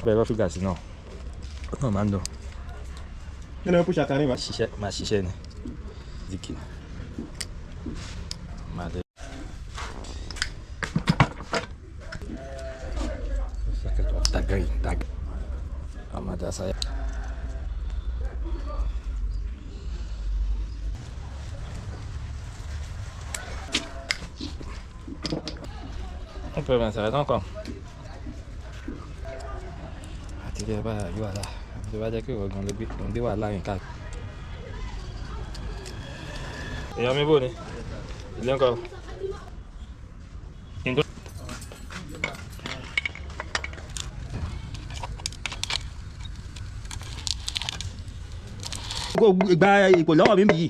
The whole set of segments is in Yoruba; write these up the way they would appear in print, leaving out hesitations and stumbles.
Bẹ́ẹ̀ lọ́ fi gàsí náà. Náà máa ń dùn. Kí ló ń push àkàrí wa? Máa ṣiṣẹ́ ni. Ziki. Máa dé. Tag. Amada saya. On peut bien s'arrêter encore. Attirez pas, voilà. Je vais dire que on doit là un cas. Et on met bon, il est encore. Gba ipò lọ́wọ́ mi yìí.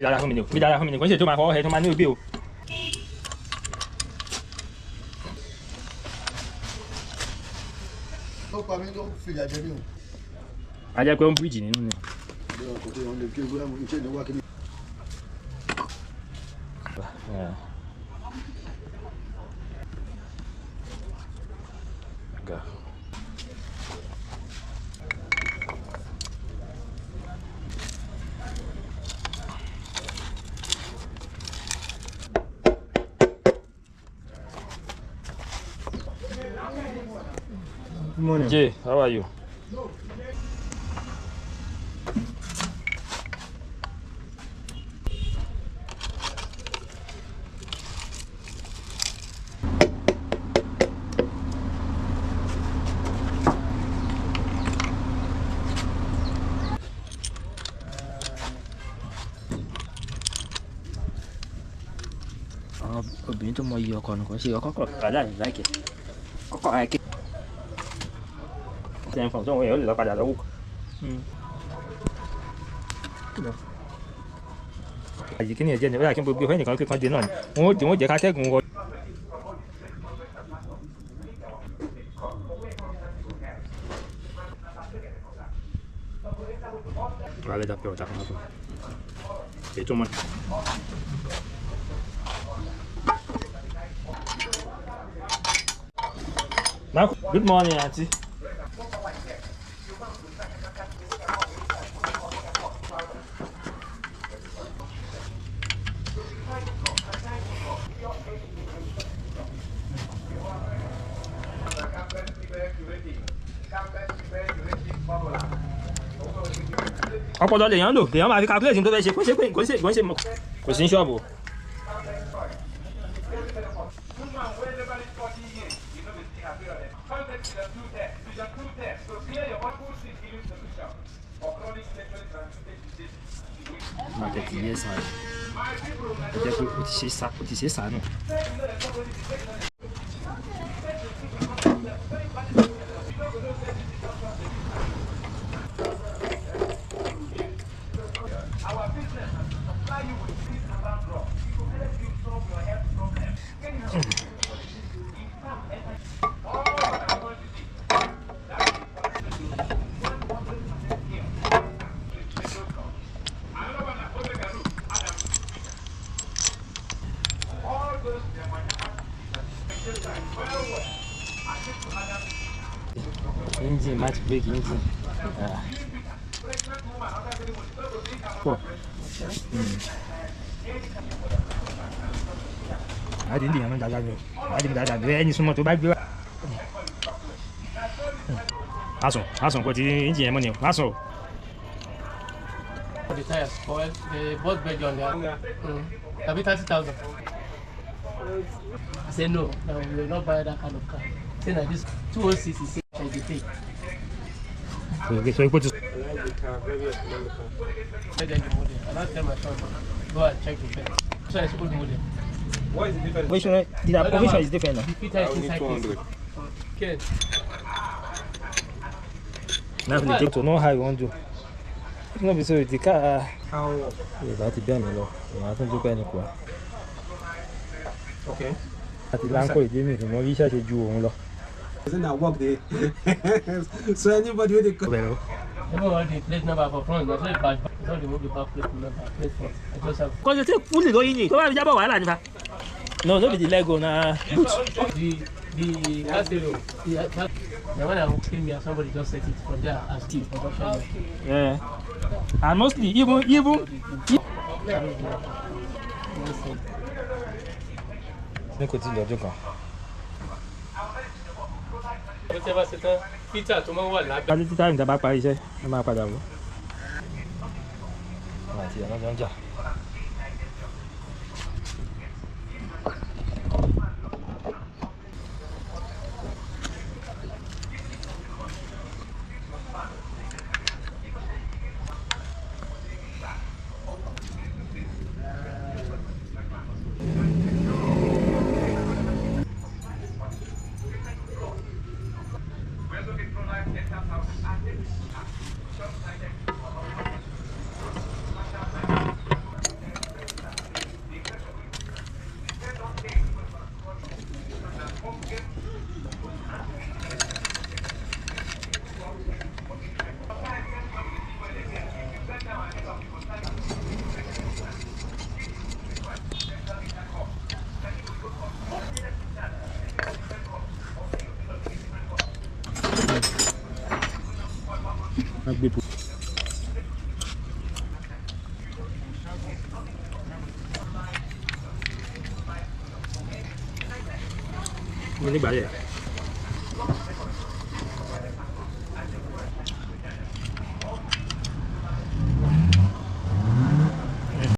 Dára fún mi ni o, bí dára fún mi ni kò ń ṣe tó máa fọwọ́ ẹ tó máa ní òbí o. Ó pa mí tó fìyà jẹ mí o. A jẹ́ pé ó ń bíríjì nínú ni. Kò tí wọ́n lè kí ewúrẹ́ mú iṣẹ́ ìnáwó kí ni. Good morning. Jay, how are you? Obìnrin tó mọ iye ọkọ nìkan ṣe ọkọ kọ padà ní láìkẹ ọkọ àìkẹ. Ṣé ẹnfọ̀n tó ń wọ̀ yẹn ó lè lọ padà lọ́wọ́. Àyè kí ni ẹ̀jẹ̀ ni bóyá kí n gbé fẹ́ nìkan kíkan dé náà ni wọ́n jẹ́ ká tẹ́gùn wọ. Vale, da pior, tá com razão. Feito uma. Marco, good morning, auntie. Ọpọlọ lèèyàn lò lèèyàn máa fi calculate tó fẹ́ ṣe kò ṣe mọ̀ kò sí ní ṣọ́ọ̀bù. Market yẹ sàn ó jẹ́ pé ó ti ṣe sànù. Engine, match brake engine. Adi ni àwọn dada ni. Adi ni dada ni ẹni súnmọ́ tó bá gbé wá. Asun kò tí engine yẹn mọ́ ni o. Asun. The tires, oil, the both bed on there. Maybe 30,000. I said no, we will not buy that kind of car. Say that this 206 is I dey pay. Okay, so you put this. I like the car, very economical. I like the model. I don't tell my son, go and check the fence. So it's old model. What is the difference? The provision is different now. The filter is inside this. Okay. Now we need to know how you want to. No be so the car. How? Yeah, that is bien, no. I don't do any quoi. ok. àti láńkò ìdí mi ìmọ̀ bí iṣẹ́ ṣe ju òun lọ. Doesn't that work there? So anybody with the bẹ̀rẹ̀ o. Everyone the plate number for front, that's why back. I don't remove the back plate number. Plate front. I just have concentrate fully lórí yìí tó bá fi jábọ̀ wàhálà nípa. no be the leg o na boot. the castle. The one that came here, somebody just set it from there as key production. Yeah. And mostly even ní kò tí ì lọ́dún kan. Whatever certain Peter tó máa ń wà lábẹ́. kájí tí táìmù tá a bá parí iṣẹ́ ẹ máa padà wọ̀. àwọn àti ẹ̀rọ jọ ń jà. nígbà yẹn.